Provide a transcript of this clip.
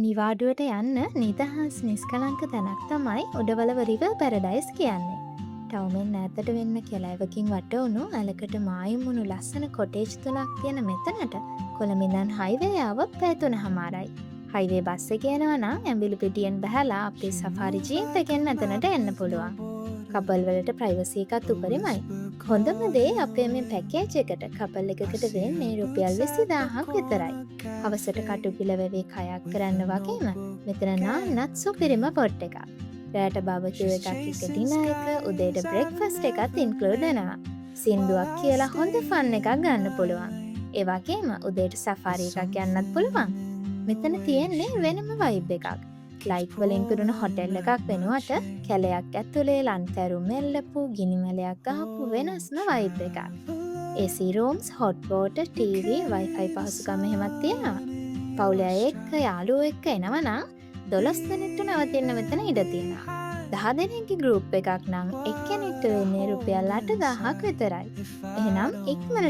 නිවාඩුවට යන්න නිදහස් නිස්කලංක තැනක් තමයි උඩවලව රිවර් පැරඩයිස් කියන්නේ. ටවුමෙන් ඈතට වෙන්න කෙලෑවකින් වටවුණු ඇලකට මායිමුණු ලස්සන කොටේජ් තුනක් තියෙන මෙතනට කොළඹින්දන් හයිවේ ආවොත් පැය 3:00මාරයි. හයිවේ බස් එක යනවා නම් ඇඹිලි පිටියෙන් බහැලා අපේ සෆාරි ජීප් එකෙන් එතනට එන්න පුළුවන්. කපල් වලට ප්‍රයිවසි එකත් උපරිමයි. හොඳම දේ අපේ මේ පැකේජ් එකට කපල් එකකට වෙන්නේ රුපියල් 20000ක් විතරයි. හවසට කටුපිල වෙවේ කයක් කරන්න වගේම මෙතන නාන්නත් සුපිරිම පොට් එකක්. රෑට බාබකියු එකක් එක්ක ඩිනර් එක, උදේට බ්‍රෙක්ෆාස්ට් එකත් ඉන්ක්ලූඩ් වෙනවා. සින්දුවක් කියලා හොඳ ෆන් එකක් ගන්න පුළුවන්. ඒ වගේම උදේට සෆාරි එකක් යන්නත් පුළුවන්. මෙතන තියෙන්නේ වෙනම වයිබ් එකක්. ලයිට් වලින් පිරුණු හොටෙල් එකක් වෙනුවට කැලයක් ඇතුලේ ලන්තැරු මෙල්ලපු ගිනිමැලයක් ගහපු වෙනස්ම වයිබ් එකක්. AC rooms, hot water, TV, Wi-Fi පහසුකම් එහෙමත් තියෙනවා. පවුලේ අය එක්ක යාළුවෝ එක්ක එනවා නම් 12 දෙනෙක්ට නවතින්න මෙතන ඉඩ තියෙනවා. 10 දෙනෙක්ගේ ගෲප් එකක් නම් එක්කෙනෙක්ට වෙන්නේ රුපියල් 8000ක් විතරයි. එහෙනම් ඉක්මනට